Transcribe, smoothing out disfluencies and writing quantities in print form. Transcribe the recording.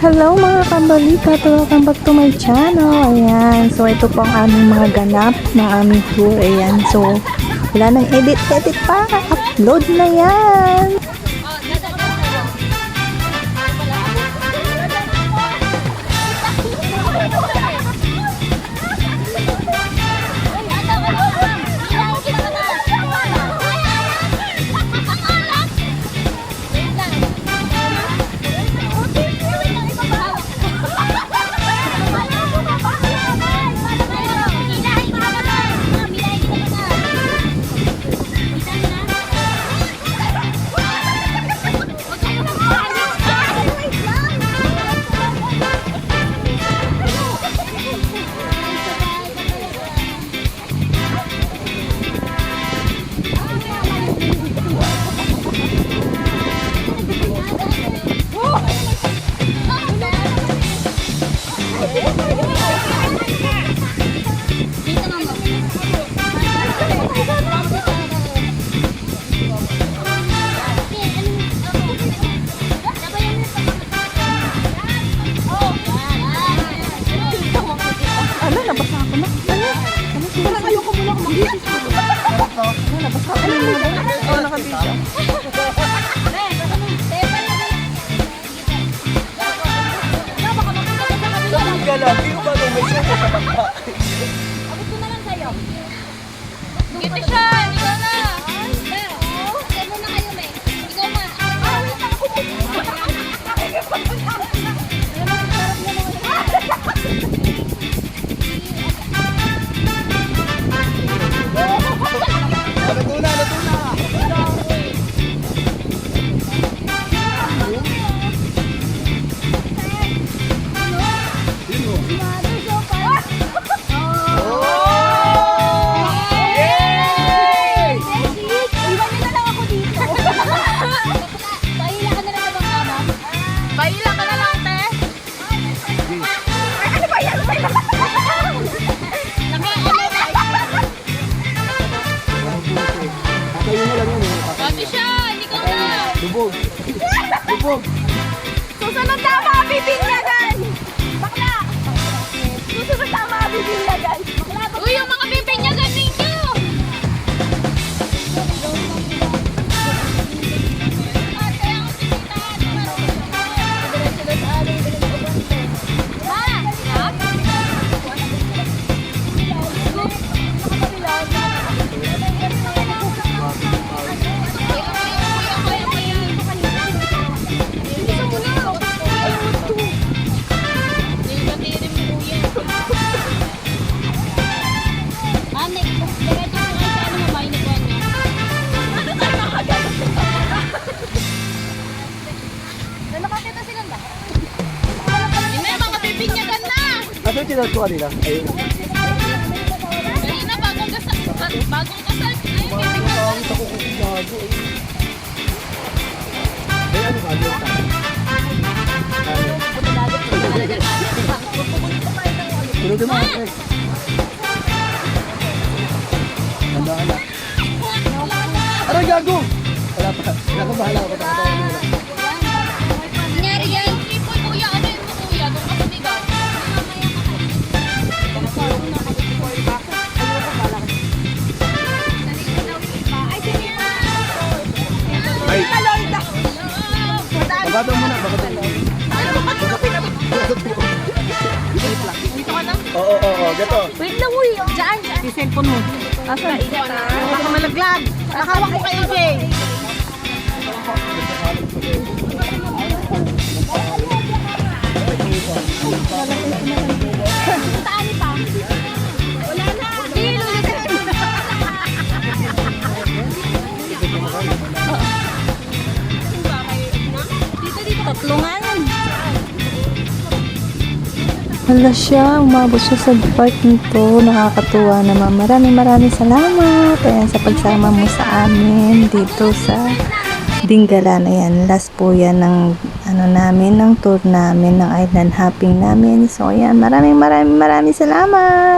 Hello mga kabalika, welcome back to my channel. Ayan, so ito po ang aming mga ganap ng aming tour. Ayan, so wala nang edit pa, upload na yan. Lubog. Lubog. Susunod tama, bibinyagan! Bakla! Susunod tama, bibinyagan! Uy, yung mga bibinyagan ninyo! Ano yung tinawag ko kanina? Ayun. Kanina, bagong kasal. Ayun, Ang tako ko gago eh. May ano ba? Tulog yung mga ex. Tandaan na. Aray gago! Wala pa. Wala pa bahala ako. nangyari yan. Kuya, ano yun mo kuya? Doon ka sumigaw. Ay! Babato muna, babato muna. Oo, gato. Wait lang, uy. Diyan. Yung cellphone mo. Asa? Baka malaglag. Nakawak ko kay AJ. Taani pa. Wala na. Tatlungan. Hala siya, umabot siya sa part nito. Nakakatuwa naman. Maraming salamat. Ayan, sa pagsama mo sa amin dito sa Dingalan. Ayan, last po yan ng namin, ng tour namin, ng island hopping namin. So, ayan, maraming salamat.